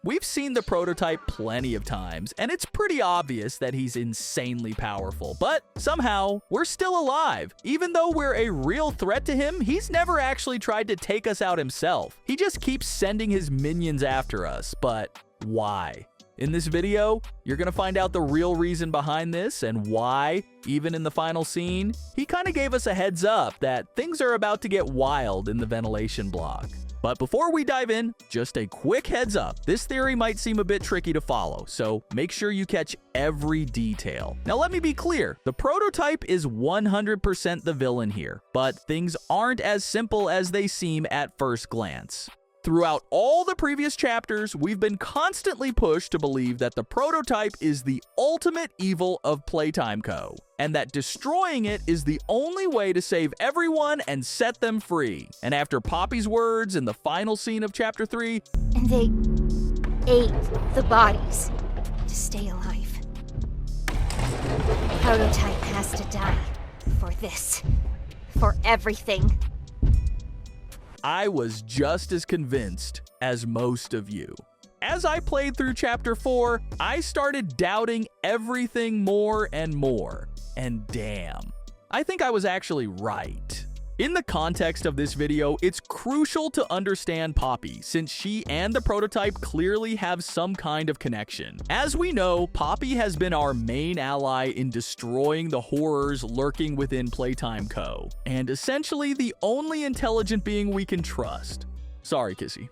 We've seen the prototype plenty of times, and it's pretty obvious that he's insanely powerful, but somehow we're still alive. Even though we're a real threat to him, he's never actually tried to take us out himself. He just keeps sending his minions after us, but why? In this video, you're gonna find out the real reason behind this and why, even in the final scene, he kinda gave us a heads up that things are about to get wild in the ventilation block. But before we dive in, just a quick heads up. This theory might seem a bit tricky to follow, so make sure you catch every detail. Now let me be clear, the prototype is 100% the villain here, but things aren't as simple as they seem at first glance. Throughout all the previous chapters, we've been constantly pushed to believe that the prototype is the ultimate evil of Playtime Co., and that destroying it is the only way to save everyone and set them free. And after Poppy's words in the final scene of Chapter 3, and they ate the bodies to stay alive. The prototype has to die for this, for everything. I was just as convinced as most of you. As I played through Chapter 4, I started doubting everything more and more. And damn, I think I was actually right. In the context of this video, it's crucial to understand Poppy, since she and the prototype clearly have some kind of connection. As we know, Poppy has been our main ally in destroying the horrors lurking within Playtime Co., and essentially the only intelligent being we can trust. Sorry, Kissy.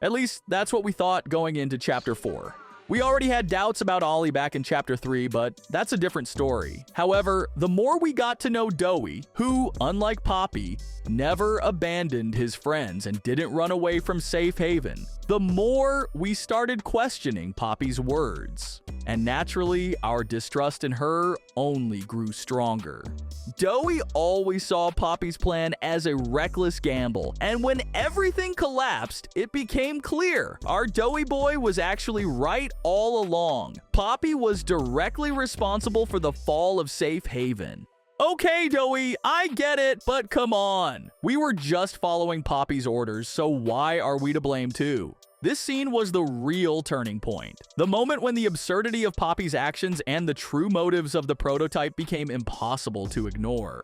At least, that's what we thought going into Chapter 4. We already had doubts about Ollie back in Chapter 3, but that's a different story. However, the more we got to know Doughy, who, unlike Poppy, never abandoned his friends and didn't run away from safe haven, the more we started questioning Poppy's words. And naturally, our distrust in her only grew stronger. Doughy always saw Poppy's plan as a reckless gamble, and when everything collapsed, it became clear our Doughy boy was actually right all along. Poppy was directly responsible for the fall of Safe Haven. Okay, Doughy, I get it, but come on. We were just following Poppy's orders, so why are we to blame too? This scene was the real turning point. The moment when the absurdity of Poppy's actions and the true motives of the prototype became impossible to ignore.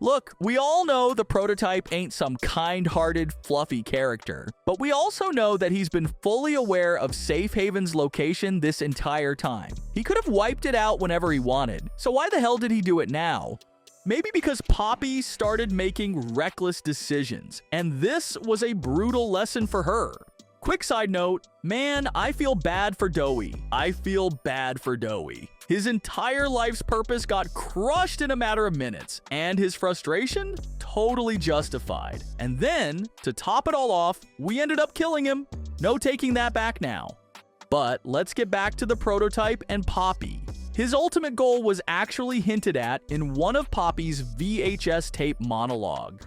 Look, we all know the prototype ain't some kind-hearted, fluffy character, but we also know that he's been fully aware of Safe Haven's location this entire time. He could have wiped it out whenever he wanted, so why the hell did he do it now? Maybe because Poppy started making reckless decisions, and this was a brutal lesson for her. Quick side note, man, I feel bad for Doughy. I feel bad for Doughy. His entire life's purpose got crushed in a matter of minutes, and his frustration? Totally justified. And then, to top it all off, we ended up killing him. No taking that back now. But let's get back to the prototype and Poppy. His ultimate goal was actually hinted at in one of Poppy's VHS tape monologue.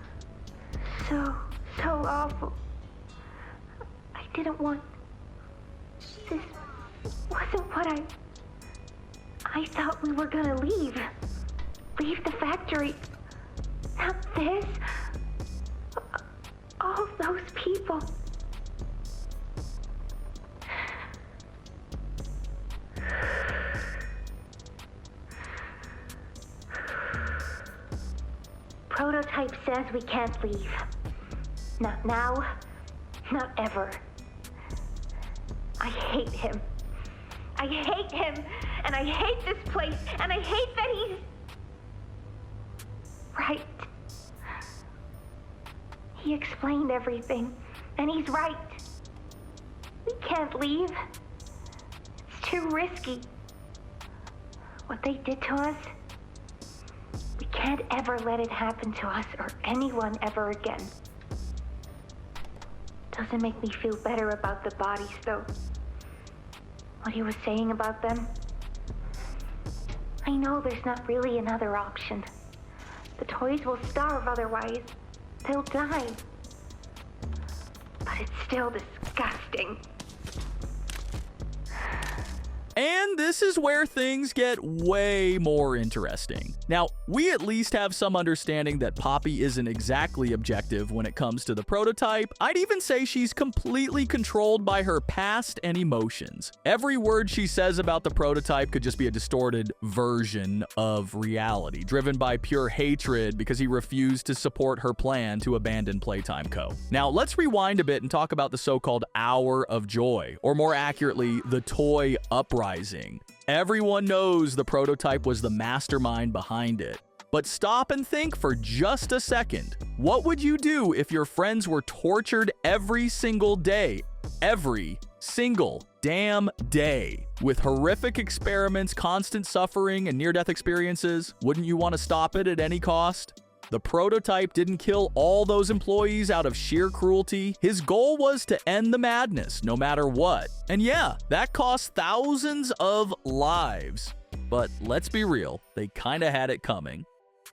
So awful. I didn't want... This wasn't what I thought we were gonna leave. Leave the factory. Not this. All those people. Prototype says we can't leave. Not now, not ever. I hate him. I hate him, and I hate this place, and I hate that he's... right. He explained everything, and he's right. We can't leave. It's too risky. What they did to us, we can't ever let it happen to us or anyone ever again. Doesn't make me feel better about the bodies, though. What he was saying about them. I know there's not really another option. The toys will starve otherwise. They'll die. But it's still disgusting. And this is where things get way more interesting. Now, we at least have some understanding that Poppy isn't exactly objective when it comes to the prototype. I'd even say she's completely controlled by her past and emotions. Every word she says about the prototype could just be a distorted version of reality, driven by pure hatred because he refused to support her plan to abandon Playtime Co. Now, let's rewind a bit and talk about the so-called Hour of Joy, or more accurately, the toy uprising. Everyone knows the prototype was the mastermind behind it. But stop and think for just a second. What would you do if your friends were tortured every single day? Every single damn day. With horrific experiments, constant suffering, and near-death experiences? Wouldn't you want to stop it at any cost? The prototype didn't kill all those employees out of sheer cruelty. His goal was to end the madness, no matter what. And yeah, that cost thousands of lives. But let's be real, they kinda had it coming.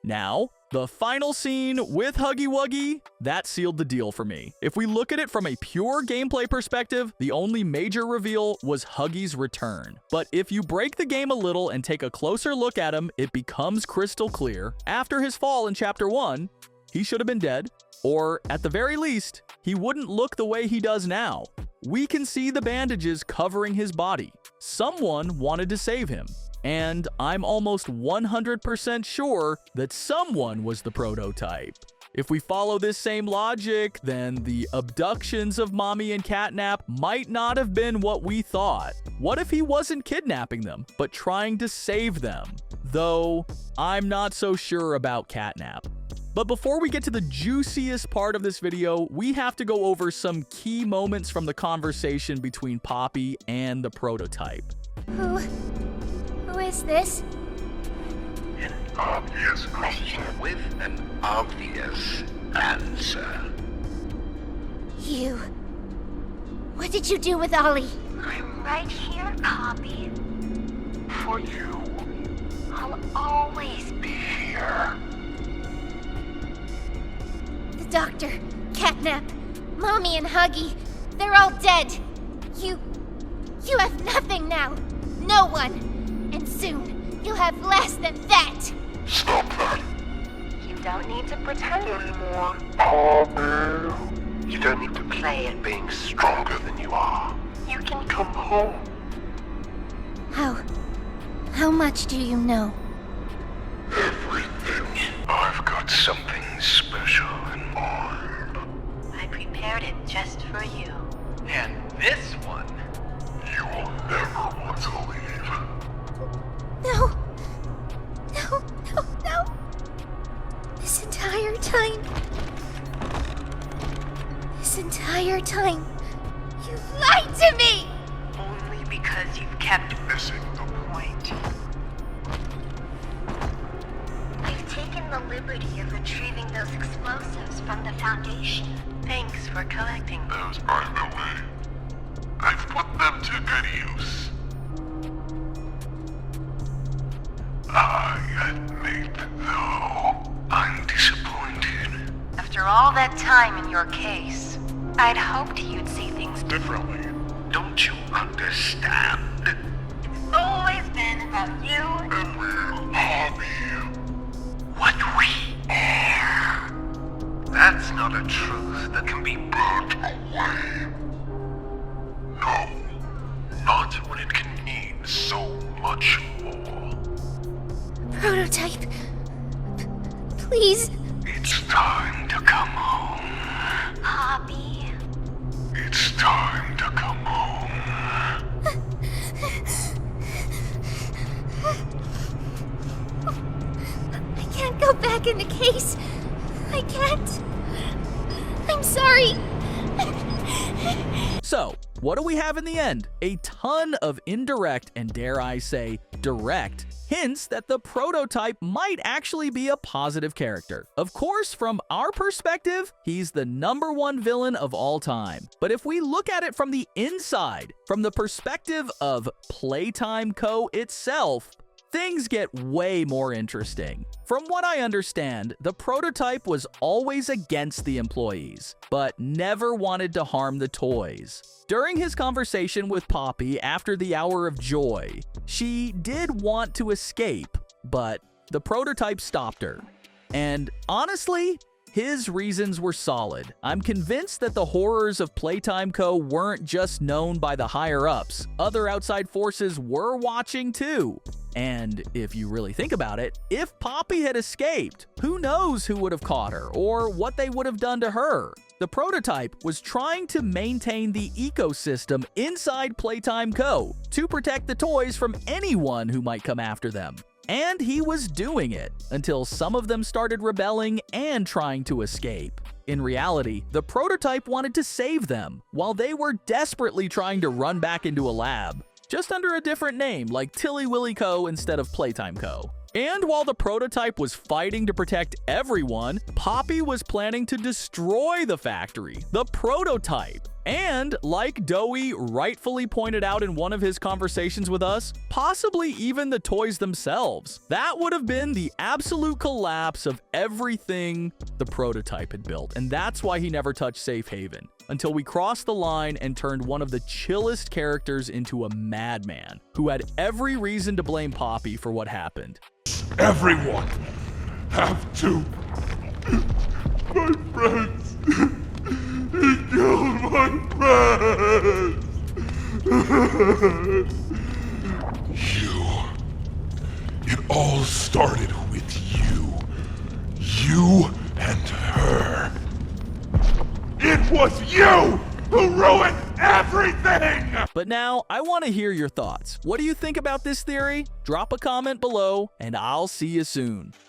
Now, the final scene with Huggy Wuggy, that sealed the deal for me. If we look at it from a pure gameplay perspective, the only major reveal was Huggy's return. But if you break the game a little and take a closer look at him, it becomes crystal clear. After his fall in Chapter 1, he should have been dead, or at the very least, he wouldn't look the way he does now. We can see the bandages covering his body. Someone wanted to save him. And I'm almost 100% sure that someone was the prototype. If we follow this same logic, then the abductions of Mommy and Catnap might not have been what we thought. What if he wasn't kidnapping them, but trying to save them? Though, I'm not so sure about Catnap. But before we get to the juiciest part of this video, we have to go over some key moments from the conversation between Poppy and the prototype. Who is this? An obvious question with an obvious answer. You. What did you do with Ollie? I'm right here, Poppy. For you, I'll always be here. The doctor, Catnap, Mommy and Huggy, they're all dead. You have nothing now. No one. And soon, you'll have less than that. Stop that. You don't need to pretend anymore. Poppy. You don't need to play at being stronger than you are. You can Come home. How much do you know? Everything. I've got something special in mind. I prepared it just for you. And this one, You will never want to leave. No. This entire time, you lied to me! Only because you've kept Missing the point. I've taken the liberty of retrieving those explosives from the Foundation. Thanks for collecting them. those, by the way. I've put them to good use. I admit, though, I'm disappointed. After all that time in your case, I'd hoped you'd see things Differently. Don't you understand? It's always been about you. And we'll harm you. What we are. That's not a truth that can be burnt away. No, not when it can mean so much more. Prototype. Please. It's time to come home. Poppy. It's time to come home. I can't go back in the case. I can't. I'm sorry. So, what do we have in the end? A ton of indirect and, dare I say, direct hints that the prototype might actually be a positive character. Of course, from our perspective, he's the #1 villain of all time. But if we look at it from the inside, from the perspective of Playtime Co. itself, things get way more interesting. From what I understand, the prototype was always against the employees, but never wanted to harm the toys. During his conversation with Poppy after the Hour of Joy, she did want to escape, but the prototype stopped her. And honestly, his reasons were solid. I'm convinced that the horrors of Playtime Co. weren't just known by the higher-ups. Other outside forces were watching too. And if you really think about it, if Poppy had escaped, who knows who would have caught her or what they would have done to her? The prototype was trying to maintain the ecosystem inside Playtime Co. to protect the toys from anyone who might come after them. And he was doing it until some of them started rebelling and trying to escape. In reality, the prototype wanted to save them, while they were desperately trying to run back into a lab, just under a different name like Tilly Willy Co. instead of Playtime Co. And while the prototype was fighting to protect everyone, Poppy was planning to destroy the factory, the prototype. And, like Doey rightfully pointed out in one of his conversations with us, possibly even the toys themselves. That would have been the absolute collapse of everything the prototype had built, and that's why he never touched Safe Haven, until we crossed the line and turned one of the chillest characters into a madman, who had every reason to blame Poppy for what happened. Everyone have to. My friends. He killed my friends. It all started with you. You and her. It was you who ruined everything! But now, I want to hear your thoughts. What do you think about this theory? Drop a comment below, and I'll see you soon.